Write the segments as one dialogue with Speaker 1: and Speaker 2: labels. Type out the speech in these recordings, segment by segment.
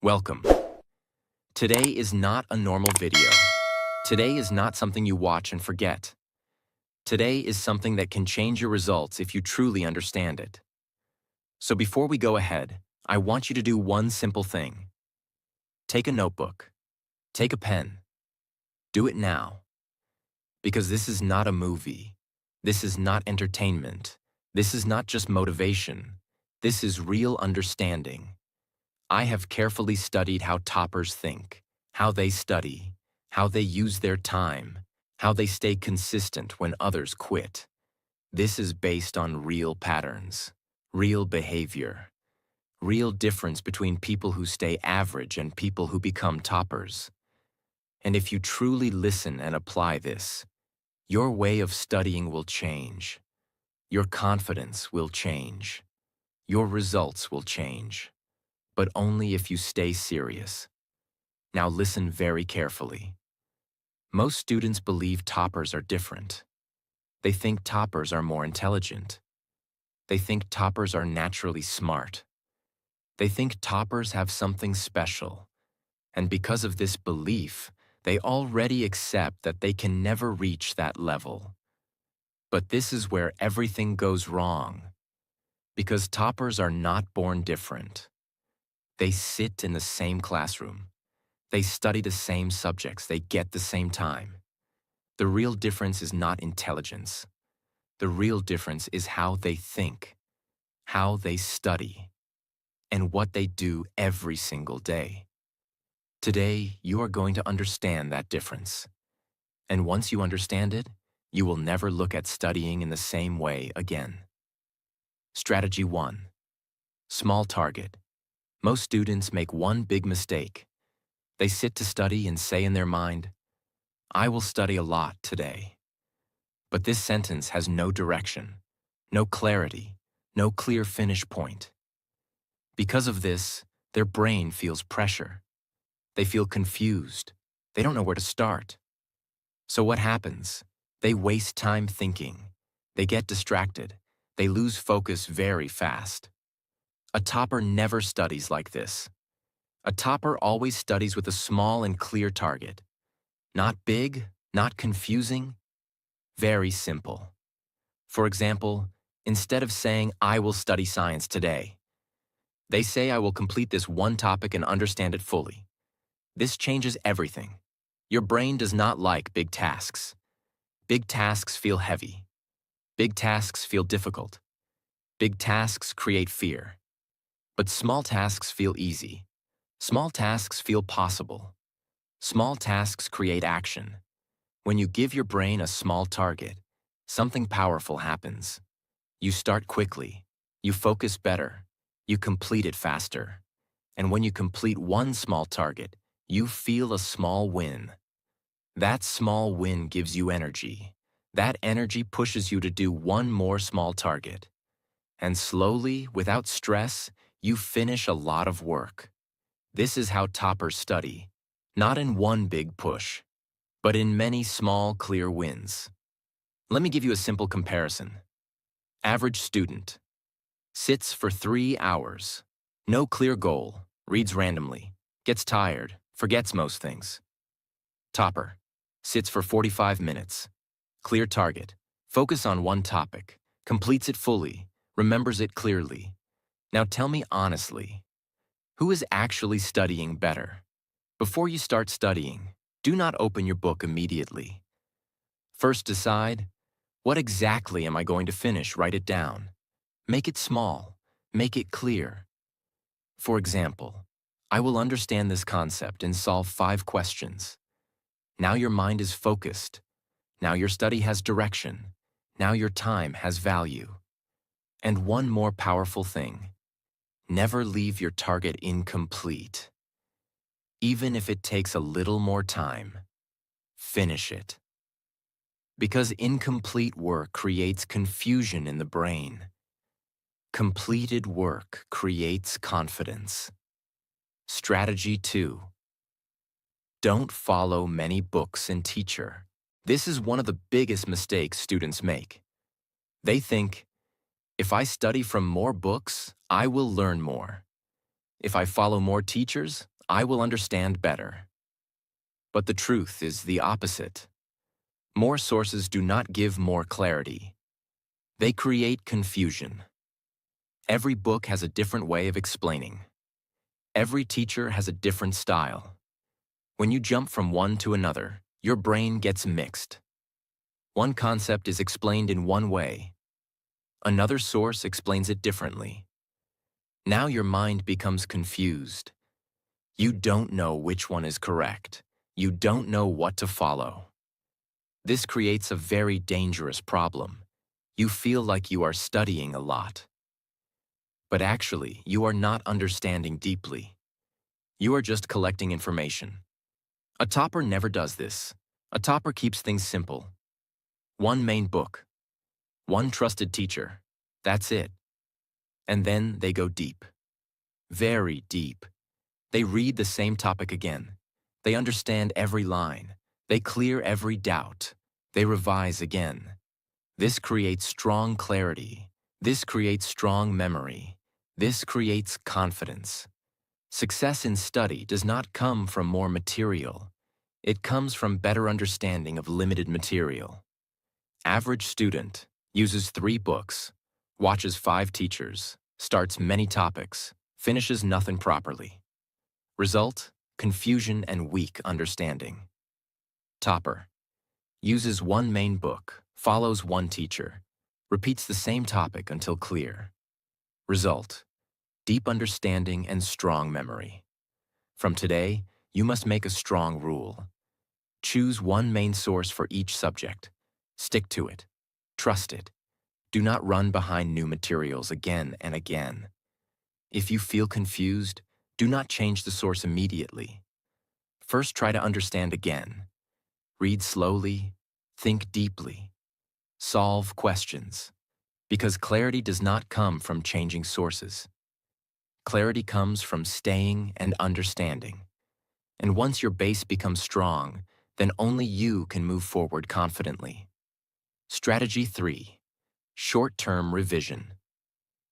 Speaker 1: Welcome. Today is not a normal video. Today is not something you watch and forget. Today is something that can change your results if you truly understand it. So before we go ahead, I want you to do one simple thing. Take a notebook. Take a pen. Do it now. Because this is not a movie. This is not entertainment. This is not just motivation. This is real understanding. I have carefully studied how toppers think, how they study, how they use their time, how they stay consistent when others quit. This is based on real patterns, real behavior, real difference between people who stay average and people who become toppers. And if you truly listen and apply this, your way of studying will change. Your confidence will change. Your results will change. But only if you stay serious. Now listen very carefully. Most students believe toppers are different. They think toppers are more intelligent. They think toppers are naturally smart. They think toppers have something special. And because of this belief, they already accept that they can never reach that level. But this is where everything goes wrong. Because toppers are not born different. They sit in the same classroom. They study the same subjects. They get the same time. The real difference is not intelligence. The real difference is how they think, how they study, and what they do every single day. Today, you are going to understand that difference. And once you understand it, you will never look at studying in the same way again. Strategy 1. Small target. Most students make one big mistake. They sit to study and say in their mind, I will study a lot today. But this sentence has no direction, no clarity, no clear finish point. Because of this, their brain feels pressure. They feel confused. They don't know where to start. So what happens? They waste time thinking. They get distracted. They lose focus very fast. A topper never studies like this. A topper always studies with a small and clear target. Not big, not confusing, very simple. For example, instead of saying, I will study science today, they say I will complete this one topic and understand it fully. This changes everything. Your brain does not like big tasks. Big tasks feel heavy. Big tasks feel difficult. Big tasks create fear. But small tasks feel easy. Small tasks feel possible. Small tasks create action. When you give your brain a small target, something powerful happens. You start quickly. You focus better. You complete it faster. And when you complete one small target, you feel a small win. That small win gives you energy. That energy pushes you to do one more small target. And slowly, without stress, you finish a lot of work. This is how toppers study, not in one big push, but in many small, clear wins. Let me give you a simple comparison. Average student. Sits for 3 hours. No clear goal. Reads randomly. Gets tired. Forgets most things. Topper. Sits for 45 minutes. Clear target. Focus on one topic. Completes it fully. Remembers it clearly. Now tell me honestly, who is actually studying better? Before you start studying, do not open your book immediately. First decide, what exactly am I going to finish? Write it down. Make it small. Make it clear. For example, I will understand this concept and solve 5 questions. Now your mind is focused. Now your study has direction. Now your time has value. And one more powerful thing. Never leave your target incomplete. Even if it takes a little more time, finish it. Because incomplete work creates confusion in the brain. Completed work creates confidence. Strategy 2. Don't follow many books and teacher. This is one of the biggest mistakes students make. They think, if I study from more books, I will learn more. If I follow more teachers, I will understand better. But the truth is the opposite. More sources do not give more clarity. They create confusion. Every book has a different way of explaining. Every teacher has a different style. When you jump from one to another, your brain gets mixed. One concept is explained in one way. Another source explains it differently. Now your mind becomes confused. You don't know which one is correct. You don't know what to follow. This creates a very dangerous problem. You feel like you are studying a lot. But actually, you are not understanding deeply. You are just collecting information. A topper never does this. A topper keeps things simple. One main book. One trusted teacher. That's it. And then they go deep. Very deep. They read the same topic again. They understand every line. They clear every doubt. They revise again. This creates strong clarity. This creates strong memory. This creates confidence. Success in study does not come from more material. It comes from better understanding of limited material. Average student uses 3 books, watches 5 teachers, starts many topics, finishes nothing properly. Result: confusion and weak understanding. Topper uses 1 main book, follows 1 teacher, repeats the same topic until clear. Result: deep understanding and strong memory. From today, you must make a strong rule. Choose 1 main source for each subject. Stick to it. Trust it. Do not run behind new materials again and again. If you feel confused, do not change the source immediately. First, try to understand again. Read slowly, think deeply, solve questions, because clarity does not come from changing sources. Clarity comes from staying and understanding. And once your base becomes strong, then only you can move forward confidently. Strategy 3. Short-term revision.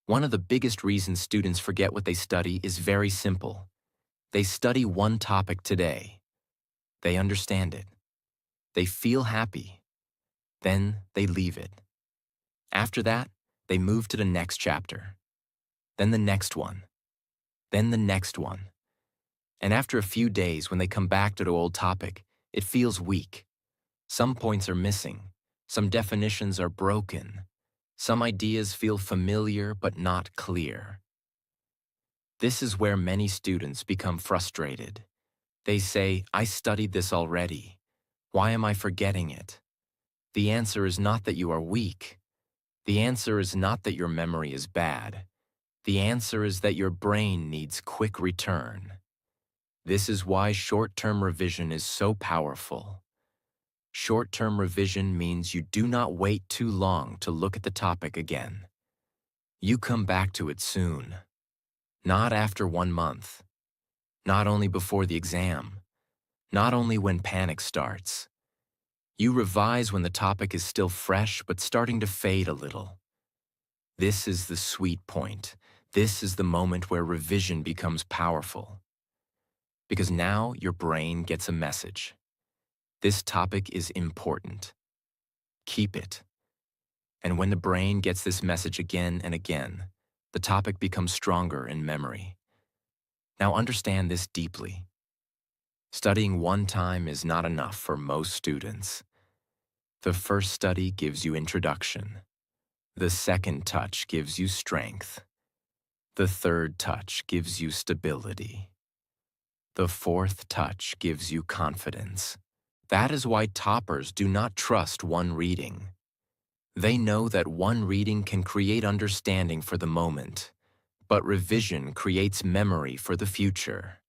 Speaker 1: One of the biggest reasons students forget what they study is very simple. They study one topic today. They understand it. They feel happy. Then they leave it. After that, they move to the next chapter. Then the next one. Then the next one. And after a few days, when they come back to the old topic, it feels weak. Some points are missing. Some definitions are broken. Some ideas feel familiar but not clear. This is where many students become frustrated. They say, "I studied this already. Why am I forgetting it?" The answer is not that you are weak. The answer is not that your memory is bad. The answer is that your brain needs quick return. This is why short-term revision is so powerful. Short-term revision means you do not wait too long to look at the topic again. You come back to it soon. Not after 1 month. Not only before the exam. Not only when panic starts. You revise when the topic is still fresh but starting to fade a little. This is the sweet point. This is the moment where revision becomes powerful. Because now your brain gets a message. This topic is important. Keep it. And when the brain gets this message again and again, the topic becomes stronger in memory. Now understand this deeply. Studying one time is not enough for most students. The first study gives you introduction. The second touch gives you strength. The third touch gives you stability. The fourth touch gives you confidence. That is why toppers do not trust one reading. They know that one reading can create understanding for the moment, but revision creates memory for the future.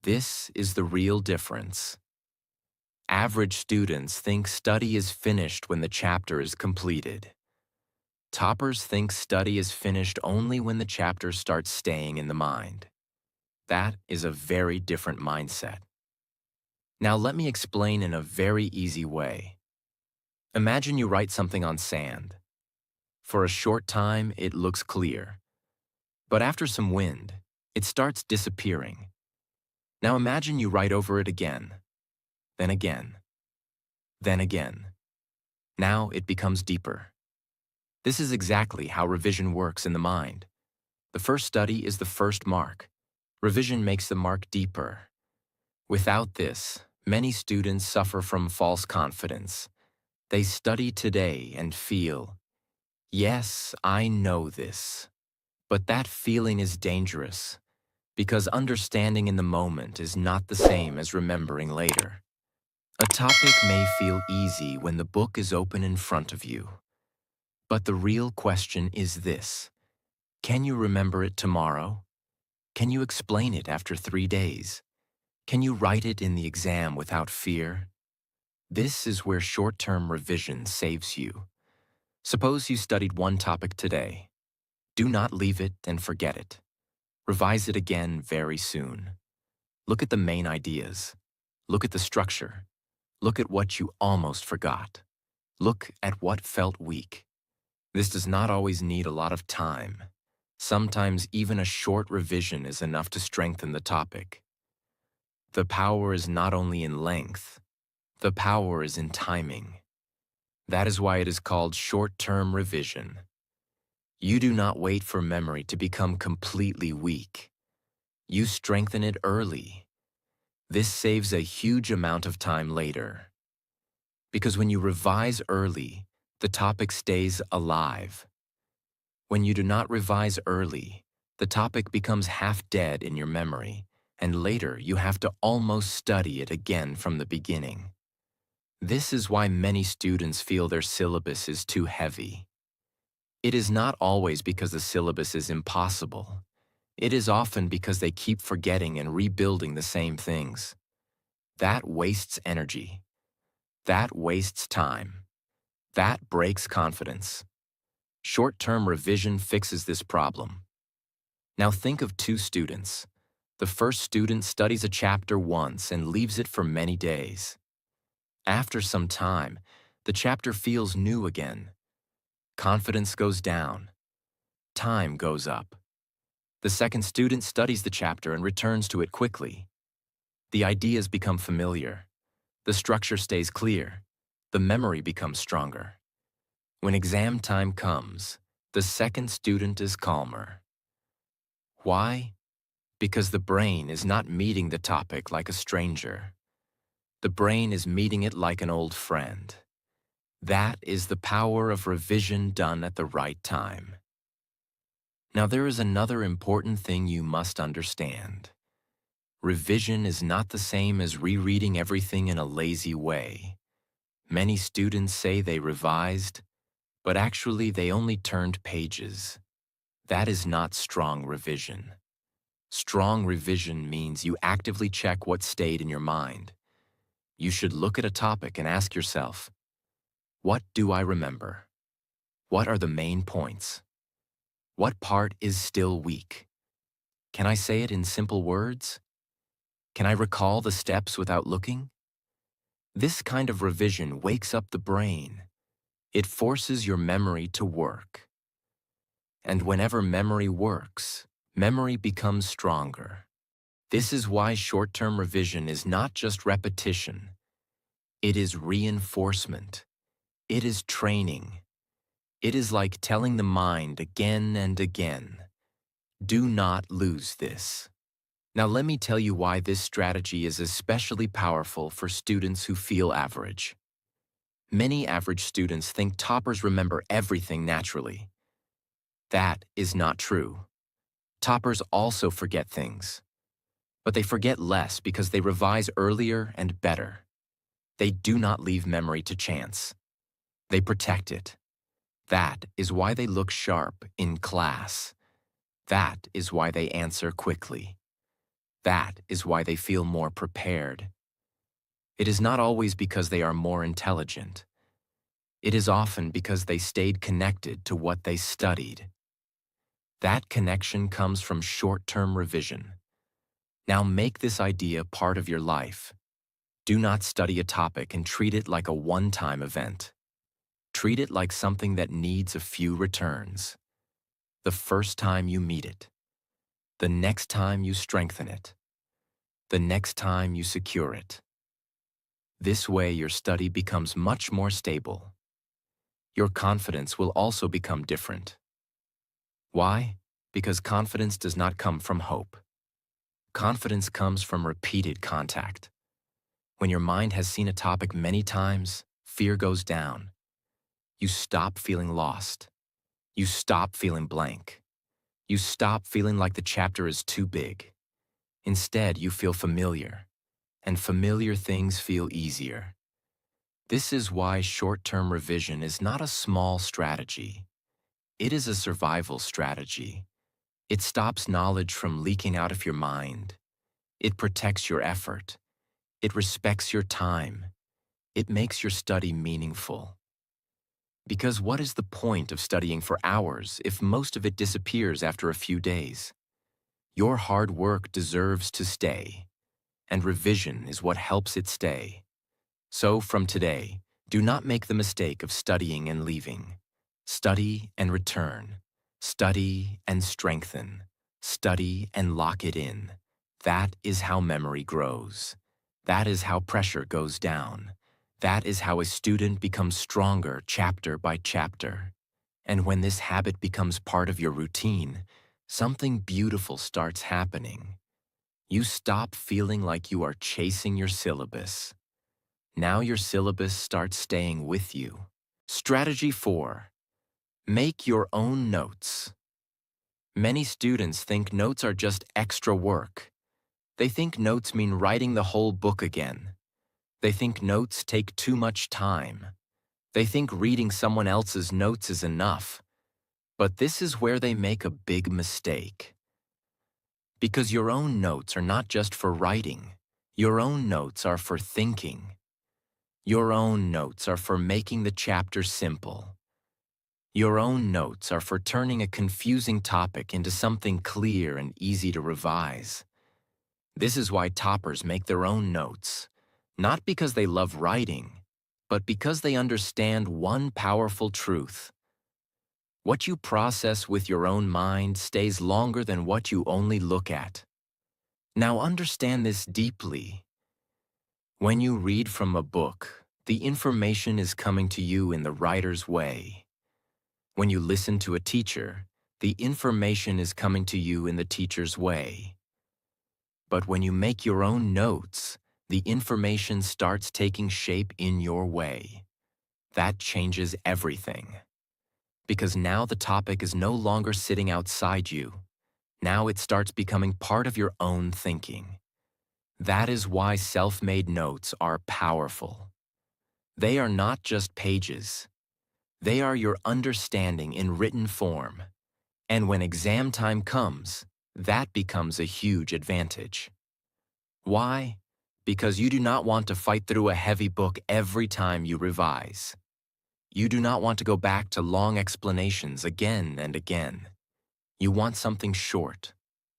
Speaker 1: This is the real difference. Average students think study is finished when the chapter is completed. Toppers think study is finished only when the chapter starts staying in the mind. That is a very different mindset. Now let me explain in a very easy way. Imagine you write something on sand. For a short time, it looks clear. But after some wind, it starts disappearing. Now imagine you write over it again, then again, then again. Now it becomes deeper. This is exactly how revision works in the mind. The first study is the first mark. Revision makes the mark deeper. Without this, many students suffer from false confidence. They study today and feel, yes, I know this. But that feeling is dangerous, because understanding in the moment is not the same as remembering later. A topic may feel easy when the book is open in front of you. But the real question is this: can you remember it tomorrow? Can you explain it after 3 days? Can you write it in the exam without fear? This is where short-term revision saves you. Suppose you studied one topic today. Do not leave it and forget it. Revise it again very soon. Look at the main ideas. Look at the structure. Look at what you almost forgot. Look at what felt weak. This does not always need a lot of time. Sometimes even a short revision is enough to strengthen the topic. The power is not only in length, the power is in timing. That is why it is called short-term revision. You do not wait for memory to become completely weak. You strengthen it early. This saves a huge amount of time later. Because when you revise early, the topic stays alive. When you do not revise early, the topic becomes half dead in your memory, and later you have to almost study it again from the beginning. This is why many students feel their syllabus is too heavy. It is not always because the syllabus is impossible. It is often because they keep forgetting and rebuilding the same things. That wastes energy. That wastes time. That breaks confidence. Short-term revision fixes this problem. Now think of two students. The first student studies a chapter once and leaves it for many days. After some time, the chapter feels new again. Confidence goes down. Time goes up. The second student studies the chapter and returns to it quickly. The ideas become familiar. The structure stays clear. The memory becomes stronger. When exam time comes, the second student is calmer. Why? Because the brain is not meeting the topic like a stranger. The brain is meeting it like an old friend. That is the power of revision done at the right time. Now there is another important thing you must understand. Revision is not the same as rereading everything in a lazy way. Many students say they revised, but actually they only turned pages. That is not strong revision. Strong revision means you actively check what stayed in your mind. You should look at a topic and ask yourself, what do I remember? What are the main points? What part is still weak? Can I say it in simple words? Can I recall the steps without looking? This kind of revision wakes up the brain. It forces your memory to work. And whenever memory works, memory becomes stronger. This is why short-term revision is not just repetition. It is reinforcement. It is training. It is like telling the mind again and again, do not lose this. Now let me tell you why this strategy is especially powerful for students who feel average. Many average students think toppers remember everything naturally. That is not true. Toppers also forget things. But they forget less because they revise earlier and better. They do not leave memory to chance. They protect it. That is why they look sharp in class. That is why they answer quickly. That is why they feel more prepared. It is not always because they are more intelligent. It is often because they stayed connected to what they studied. That connection comes from short-term revision. Now make this idea part of your life. Do not study a topic and treat it like a one-time event. Treat it like something that needs a few returns. The first time you meet it. The next time you strengthen it. the next time you secure it. This way, your study becomes much more stable. Your confidence will also become different. Why? Because confidence does not come from hope. Confidence comes from repeated contact. When your mind has seen a topic many times, fear goes down. You stop feeling lost. You stop feeling blank. You stop feeling like the chapter is too big. Instead, you feel familiar, and familiar things feel easier. This is why short-term revision is not a small strategy. It is a survival strategy. It stops knowledge from leaking out of your mind. It protects your effort. It respects your time. It makes your study meaningful. Because what is the point of studying for hours if most of it disappears after a few days? Your hard work deserves to stay, and revision is what helps it stay. So from today, do not make the mistake of studying and leaving. Study and return. Study and strengthen. Study and lock it in. That is how memory grows. That is how pressure goes down. That is how a student becomes stronger chapter by chapter. And when this habit becomes part of your routine, something beautiful starts happening. You stop feeling like you are chasing your syllabus. Now your syllabus starts staying with you. Strategy 4. Make your own notes. Many students think notes are just extra work. They think notes mean writing the whole book again. They think notes take too much time. They think reading someone else's notes is enough. But this is where they make a big mistake. Because your own notes are not just for writing. Your own notes are for thinking. Your own notes are for making the chapter simple. Your own notes are for turning a confusing topic into something clear and easy to revise. This is why toppers make their own notes, not because they love writing, but because they understand one powerful truth. What you process with your own mind stays longer than what you only look at. Now understand this deeply. When you read from a book, the information is coming to you in the writer's way. When you listen to a teacher, the information is coming to you in the teacher's way. But when you make your own notes, the information starts taking shape in your way. That changes everything. Because now the topic is no longer sitting outside you. Now it starts becoming part of your own thinking. That is why self-made notes are powerful. They are not just pages. They are your understanding in written form. And when exam time comes, that becomes a huge advantage. Why? Because you do not want to fight through a heavy book every time you revise. You do not want to go back to long explanations again and again. You want something short,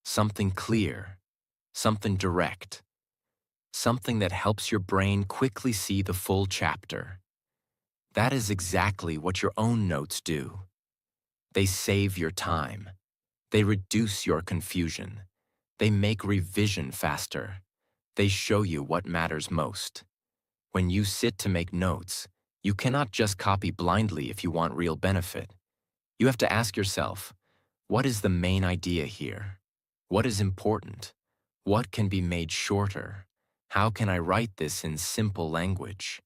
Speaker 1: something clear, something direct, something that helps your brain quickly see the full chapter. That is exactly what your own notes do. They save your time. They reduce your confusion. They make revision faster. They show you what matters most. When you sit to make notes, you cannot just copy blindly if you want real benefit. You have to ask yourself, what is the main idea here? What is important? What can be made shorter? How can I write this in simple language?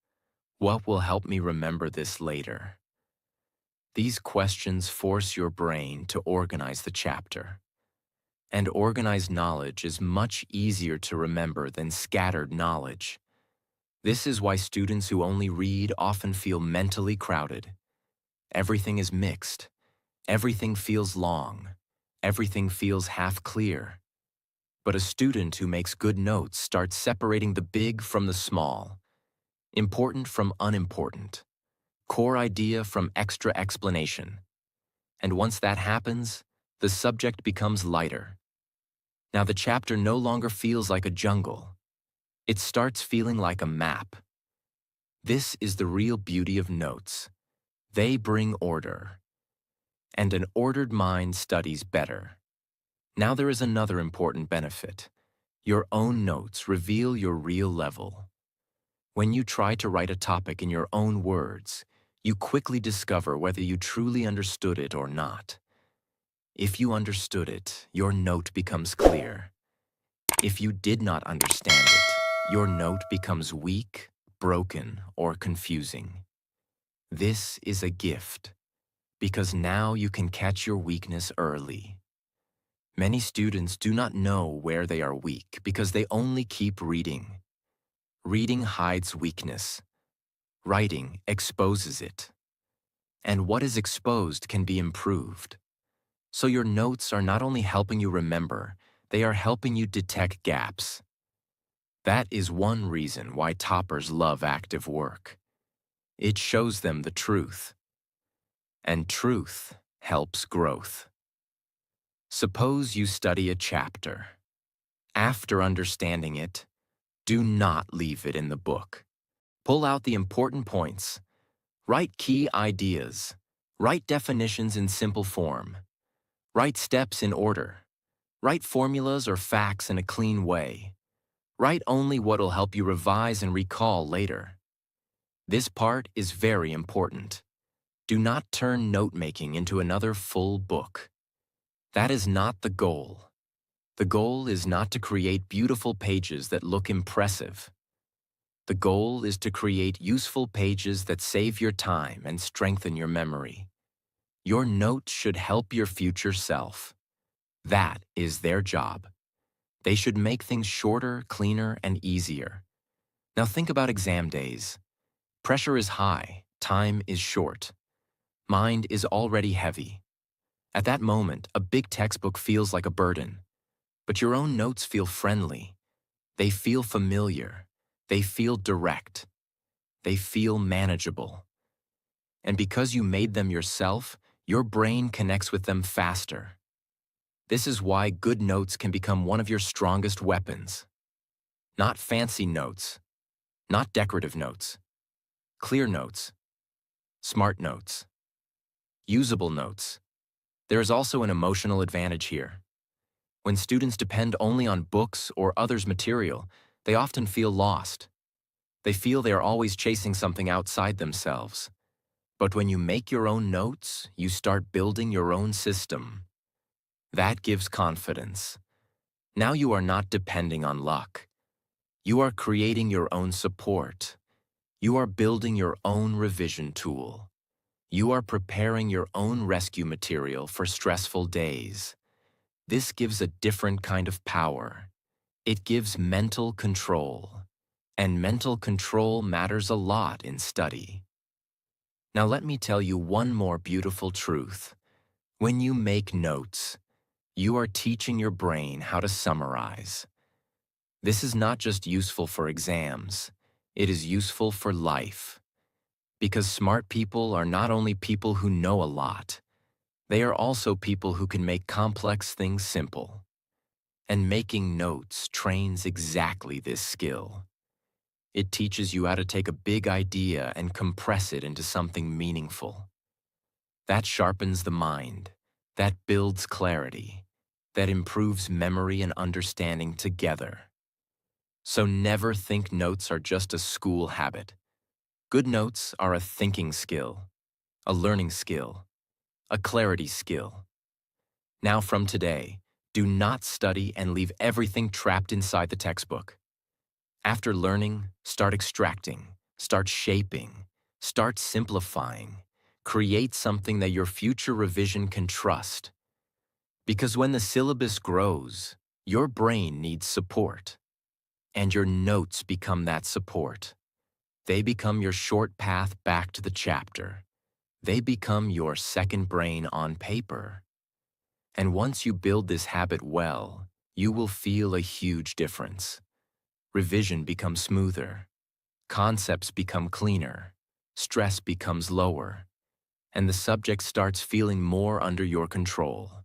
Speaker 1: What will help me remember this later? These questions force your brain to organize the chapter. And organized knowledge is much easier to remember than scattered knowledge. This is why students who only read often feel mentally crowded. Everything is mixed. Everything feels long. Everything feels half clear. But a student who makes good notes starts separating the big from the small, important from unimportant, core idea from extra explanation. And once that happens, the subject becomes lighter. Now the chapter no longer feels like a jungle. It starts feeling like a map. This is the real beauty of notes. They bring order. And an ordered mind studies better. Now there is another important benefit. Your own notes reveal your real level. When you try to write a topic in your own words, you quickly discover whether you truly understood it or not. If you understood it, your note becomes clear. If you did not understand it, your note becomes weak, broken, or confusing. This is a gift, because now you can catch your weakness early. Many students do not know where they are weak because they only keep reading. Reading hides weakness. Writing exposes it. And what is exposed can be improved. So your notes are not only helping you remember, they are helping you detect gaps. That is one reason why toppers love active work. It shows them the truth. And truth helps growth. Suppose you study a chapter. After understanding it, do not leave it in the book. Pull out the important points. Write key ideas. Write definitions in simple form. Write steps in order. Write formulas or facts in a clean way. Write only what will help you revise and recall later. This part is very important. Do not turn note-making into another full book. That is not the goal. The goal is not to create beautiful pages that look impressive. The goal is to create useful pages that save your time and strengthen your memory. Your notes should help your future self. That is their job. They should make things shorter, cleaner, and easier. Now think about exam days. Pressure is high, time is short. Mind is already heavy. At that moment, a big textbook feels like a burden. But your own notes feel friendly. They feel familiar. They feel direct. They feel manageable. And because you made them yourself, your brain connects with them faster. This is why good notes can become one of your strongest weapons. Not fancy notes, not decorative notes, clear notes, smart notes, usable notes. There is also an emotional advantage here. When students depend only on books or others' material, they often feel lost. They feel they are always chasing something outside themselves. But when you make your own notes, you start building your own system. That gives confidence. Now you are not depending on luck. You are creating your own support. You are building your own revision tool. You are preparing your own rescue material for stressful days. This gives a different kind of power. It gives mental control. And mental control matters a lot in study. Now let me tell you one more beautiful truth. When you make notes, you are teaching your brain how to summarize. This is not just useful for exams, it is useful for life. Because smart people are not only people who know a lot, they are also people who can make complex things simple. And making notes trains exactly this skill. It teaches you how to take a big idea and compress it into something meaningful. That sharpens the mind, that builds clarity, that improves memory and understanding together. So never think notes are just a school habit. Good notes are a thinking skill, a learning skill, a clarity skill. Now from today, do not study and leave everything trapped inside the textbook. After learning, start extracting, start shaping, start simplifying. Create something that your future revision can trust. Because when the syllabus grows, your brain needs support. And your notes become that support. They become your short path back to the chapter. They become your second brain on paper. And once you build this habit well, you will feel a huge difference. Revision becomes smoother. Concepts become cleaner. Stress becomes lower. And the subject starts feeling more under your control.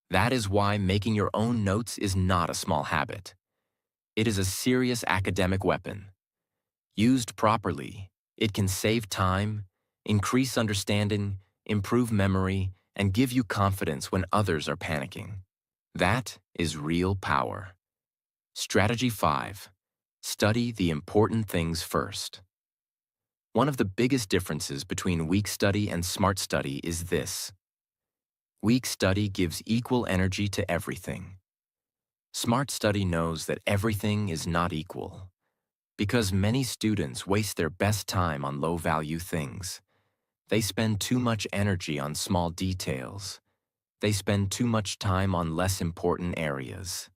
Speaker 1: That is why making your own notes is not a small habit. It is a serious academic weapon. Used properly, it can save time, increase understanding, improve memory, and give you confidence when others are panicking. That is real power. Strategy 5. Study the important things first. One of the biggest differences between weak study and smart study is this. Weak study gives equal energy to everything. Smart study knows that everything is not equal. Because many students waste their best time on low-value things. They spend too much energy on small details. They spend too much time on less important areas.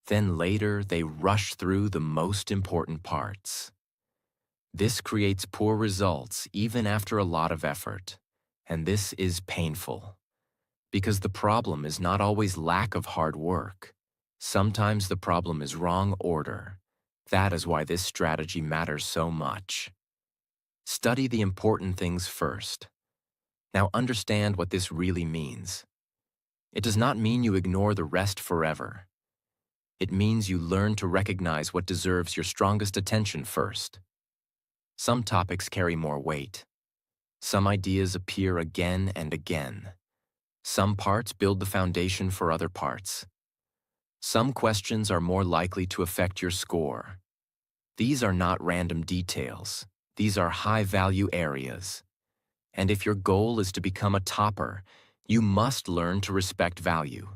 Speaker 1: Then later, they rush through the most important parts. This creates poor results even after a lot of effort. And this is painful. Because the problem is not always lack of hard work. Sometimes the problem is wrong order. That is why this strategy matters so much. Study the important things first. Now understand what this really means. It does not mean you ignore the rest forever. It means you learn to recognize what deserves your strongest attention first. Some topics carry more weight. Some ideas appear again and again. Some parts build the foundation for other parts. Some questions are more likely to affect your score. These are not random details. These are high-value areas. And if your goal is to become a topper, you must learn to respect value.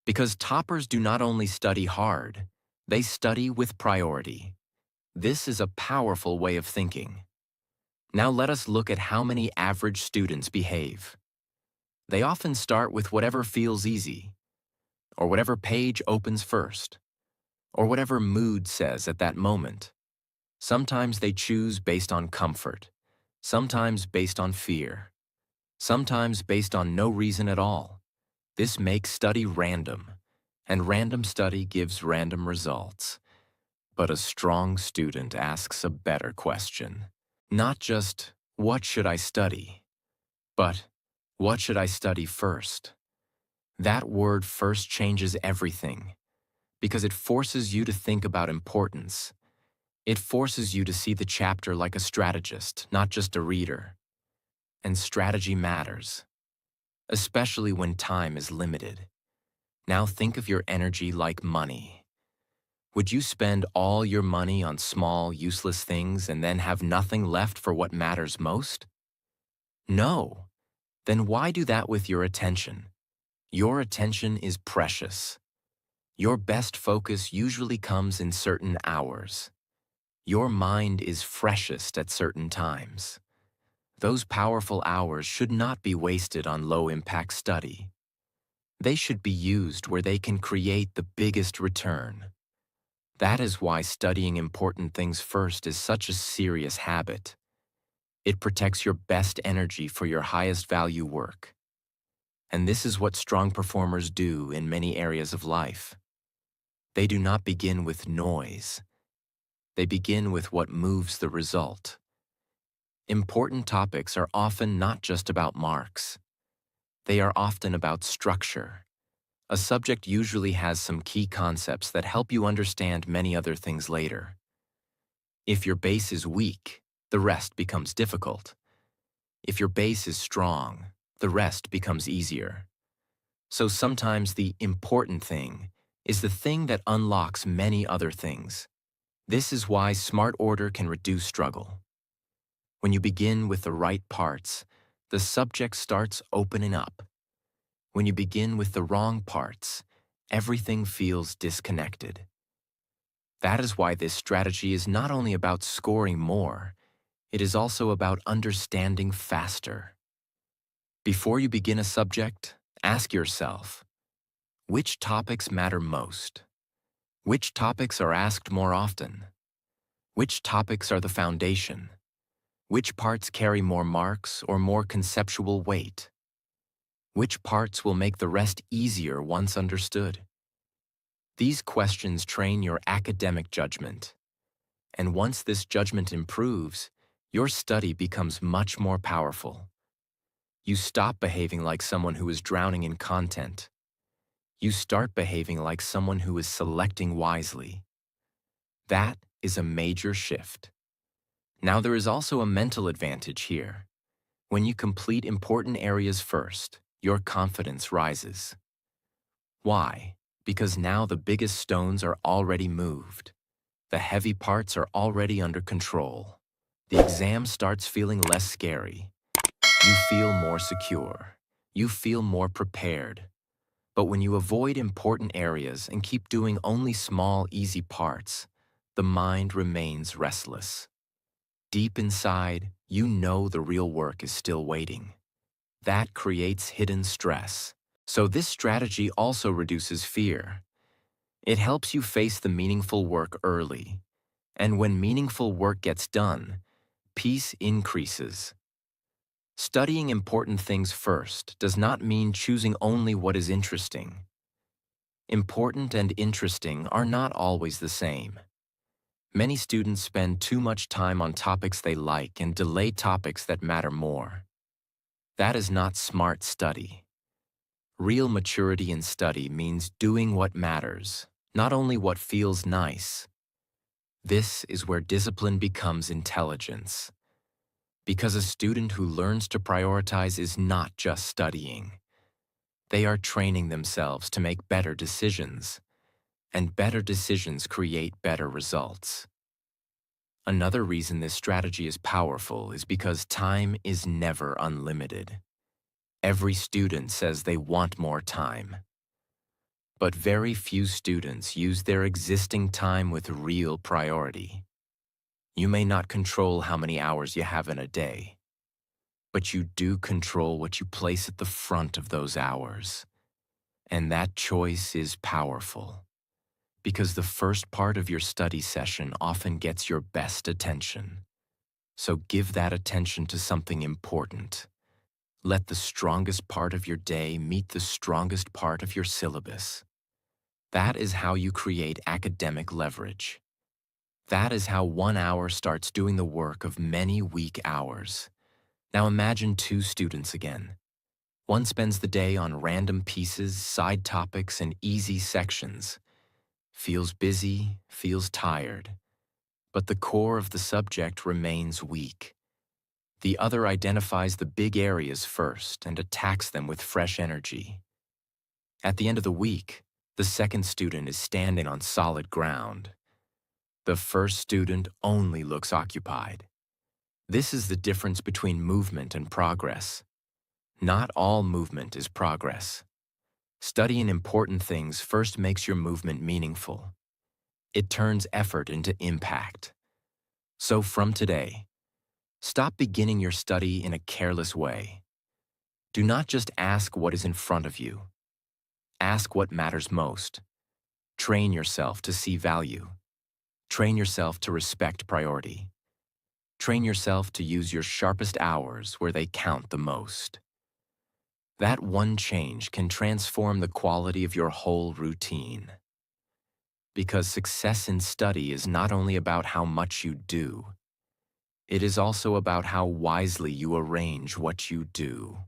Speaker 1: Because toppers do not only study hard, they study with priority. This is a powerful way of thinking. Now let us look at how many average students behave. They often start with whatever feels easy, or whatever page opens first, or whatever mood says at that moment. Sometimes they choose based on comfort, sometimes based on fear, sometimes based on no reason at all. This makes study random, and random study gives random results. But a strong student asks a better question. Not just, what should I study? But, what should I study first? That word first changes everything, because it forces you to think about importance. It forces you to see the chapter like a strategist, not just a reader. And strategy matters, especially when time is limited. Now think of your energy like money. Would you spend all your money on small, useless things and then have nothing left for what matters most? No. Then why do that with your attention? Your attention is precious. Your best focus usually comes in certain hours. Your mind is freshest at certain times. Those powerful hours should not be wasted on low-impact study. They should be used where they can create the biggest return. That is why studying important things first is such a serious habit. It protects your best energy for your highest value work. And this is what strong performers do in many areas of life. They do not begin with noise. They begin with what moves the result. Important topics are often not just about marks. They are often about structure. A subject usually has some key concepts that help you understand many other things later. If your base is weak, the rest becomes difficult. If your base is strong, the rest becomes easier. So sometimes the important thing is the thing that unlocks many other things. This is why smart order can reduce struggle. When you begin with the right parts, the subject starts opening up. When you begin with the wrong parts, everything feels disconnected. That is why this strategy is not only about scoring more, it is also about understanding faster. Before you begin a subject, ask yourself, which topics matter most? Which topics are asked more often? Which topics are the foundation? Which parts carry more marks or more conceptual weight? Which parts will make the rest easier once understood? These questions train your academic judgment. And once this judgment improves, your study becomes much more powerful. You stop behaving like someone who is drowning in content. You start behaving like someone who is selecting wisely. That is a major shift. Now there is also a mental advantage here. When you complete important areas first, your confidence rises. Why? Because now the biggest stones are already moved. The heavy parts are already under control. The exam starts feeling less scary. You feel more secure. You feel more prepared. But when you avoid important areas and keep doing only small, easy parts, the mind remains restless. Deep inside, you know the real work is still waiting. That creates hidden stress. So this strategy also reduces fear. It helps you face the meaningful work early. And when meaningful work gets done, peace increases. Studying important things first does not mean choosing only what is interesting. Important and interesting are not always the same. Many students spend too much time on topics they like and delay topics that matter more. That is not smart study. Real maturity in study means doing what matters, not only what feels nice. This is where discipline becomes intelligence. Because a student who learns to prioritize is not just studying. They are training themselves to make better decisions, and better decisions create better results. Another reason this strategy is powerful is because time is never unlimited. Every student says they want more time. But very few students use their existing time with real priority. You may not control how many hours you have in a day, but you do control what you place at the front of those hours. And that choice is powerful, because the first part of your study session often gets your best attention. So give that attention to something important. Let the strongest part of your day meet the strongest part of your syllabus. That is how you create academic leverage. That is how 1 hour starts doing the work of many weak hours. Now imagine two students again. One spends the day on random pieces, side topics, and easy sections. Feels busy, feels tired. But the core of the subject remains weak. The other identifies the big areas first and attacks them with fresh energy. At the end of the week, the second student is standing on solid ground. The first student only looks occupied. This is the difference between movement and progress. Not all movement is progress. Studying important things first makes your movement meaningful. It turns effort into impact. So from today, stop beginning your study in a careless way. Do not just ask what is in front of you. Ask what matters most. Train yourself to see value. Train yourself to respect priority. Train yourself to use your sharpest hours where they count the most. That one change can transform the quality of your whole routine. Because success in study is not only about how much you do, it is also about how wisely you arrange what you do.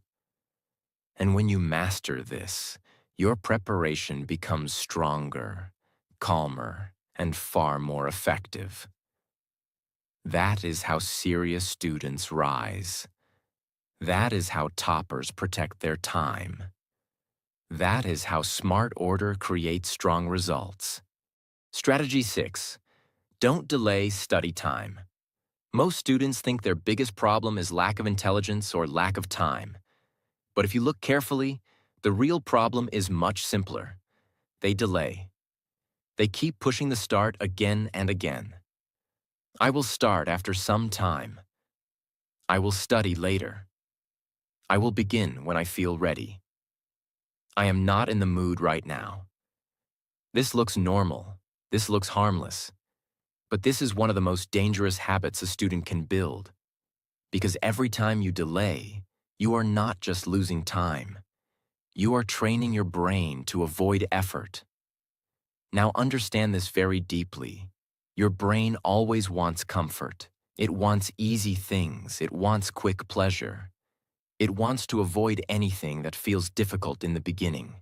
Speaker 1: And when you master this, your preparation becomes stronger, calmer, and far more effective. That is how serious students rise. That is how toppers protect their time. That is how smart order creates strong results. Strategy 6. Don't delay study time. Most students think their biggest problem is lack of intelligence or lack of time. But if you look carefully, the real problem is much simpler. They delay. They keep pushing the start again and again. I will start after some time. I will study later. I will begin when I feel ready. I am not in the mood right now. This looks normal. This looks harmless. But this is one of the most dangerous habits a student can build. Because every time you delay, you are not just losing time. You are training your brain to avoid effort. Now understand this very deeply. Your brain always wants comfort. It wants easy things. It wants quick pleasure. It wants to avoid anything that feels difficult in the beginning.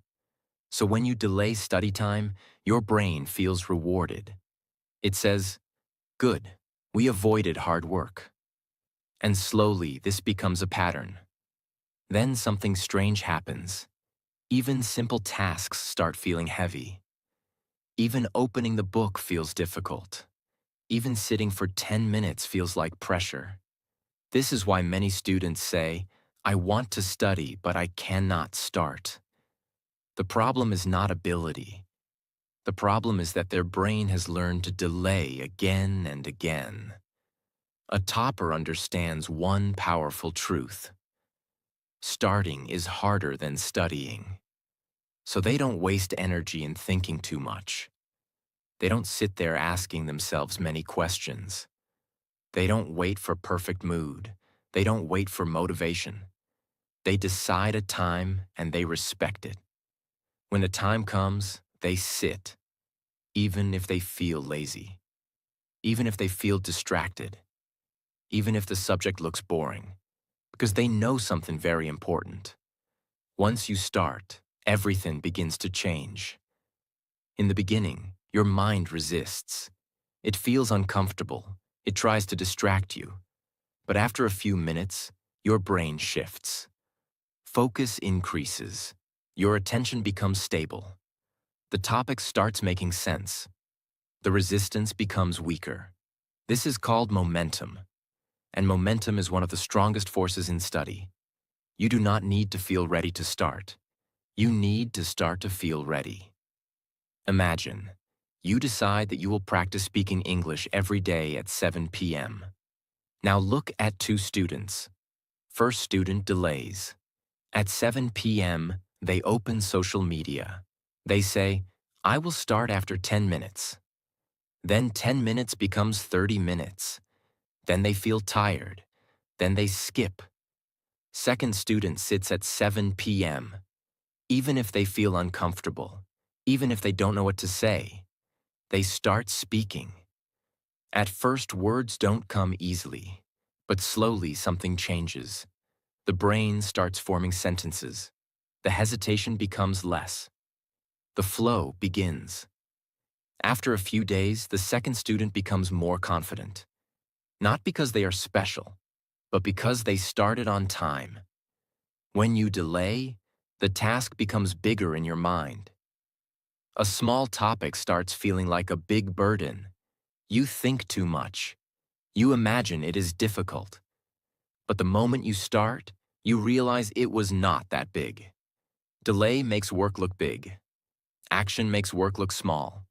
Speaker 1: So when you delay study time, your brain feels rewarded. It says, "Good, we avoided hard work." And slowly, this becomes a pattern. Then something strange happens. Even simple tasks start feeling heavy. Even opening the book feels difficult. Even sitting for 10 minutes feels like pressure. This is why many students say, "I want to study, but I cannot start." The problem is not ability. The problem is that their brain has learned to delay again and again. A topper understands one powerful truth. Starting is harder than studying. So they don't waste energy in thinking too much. They don't sit there asking themselves many questions. They don't wait for perfect mood. They don't wait for motivation. They decide a time and they respect it. When the time comes, they sit, even if they feel lazy, even if they feel distracted, even if the subject looks boring, because they know something very important. Once you start, everything begins to change. In the beginning, your mind resists. It feels uncomfortable. It tries to distract you. But after a few minutes, your brain shifts. Focus increases. Your attention becomes stable. The topic starts making sense. The resistance becomes weaker. This is called momentum. And momentum is one of the strongest forces in study. You do not need to feel ready to start. You need to start to feel ready. Imagine, you decide that you will practice speaking English every day at 7 p.m. Now look at two students. First student delays. At 7 p.m., they open social media. They say, "I will start after 10 minutes. Then 10 minutes becomes 30 minutes. Then they feel tired. Then they skip. Second student sits at 7 p.m. Even if they feel uncomfortable, even if they don't know what to say, they start speaking. At first, words don't come easily, but slowly something changes. The brain starts forming sentences. The hesitation becomes less. The flow begins. After a few days, the second student becomes more confident. Not because they are special, but because they started on time. When you delay, the task becomes bigger in your mind. A small topic starts feeling like a big burden. You think too much. You imagine it is difficult. But the moment you start, you realize it was not that big. Delay makes work look big. Action makes work look small.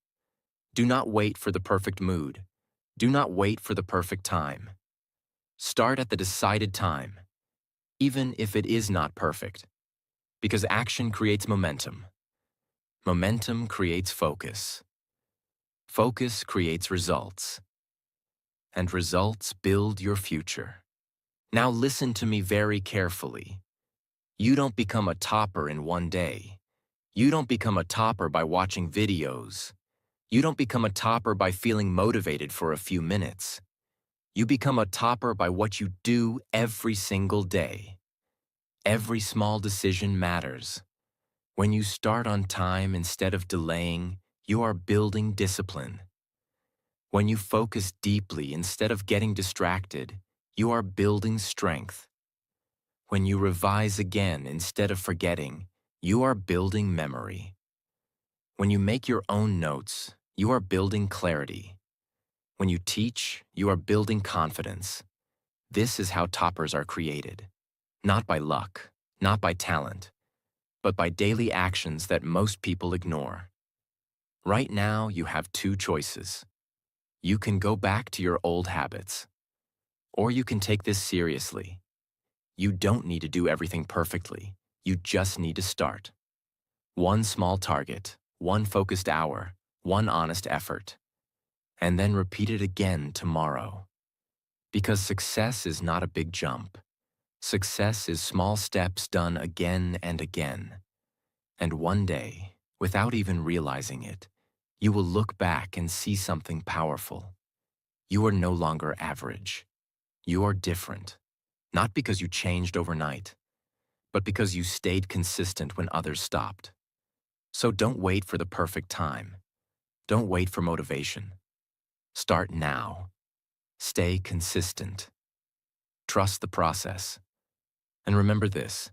Speaker 1: Do not wait for the perfect mood. Do not wait for the perfect time. Start at the decided time, even if it is not perfect, because action creates momentum. Momentum creates focus. Focus creates results. And results build your future. Now listen to me very carefully. You don't become a topper in one day. You don't become a topper by watching videos. You don't become a topper by feeling motivated for a few minutes. You become a topper by what you do every single day. Every small decision matters. When you start on time instead of delaying, you are building discipline. When you focus deeply instead of getting distracted, you are building strength. When you revise again instead of forgetting, you are building memory. When you make your own notes, you are building clarity. When you teach, you are building confidence. This is how toppers are created. Not by luck, not by talent, but by daily actions that most people ignore. Right now, you have two choices. You can go back to your old habits, or you can take this seriously. You don't need to do everything perfectly. You just need to start. One small target, one focused hour, one honest effort. And then repeat it again tomorrow. Because success is not a big jump. Success is small steps done again and again. And one day, without even realizing it, you will look back and see something powerful. You are no longer average. You are different. Not because you changed overnight, but because you stayed consistent when others stopped. So don't wait for the perfect time. Don't wait for motivation. Start now. Stay consistent. Trust the process. And remember this,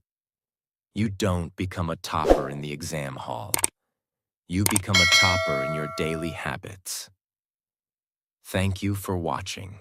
Speaker 1: you don't become a topper in the exam hall. you become a topper in your daily habits. Thank you for watching.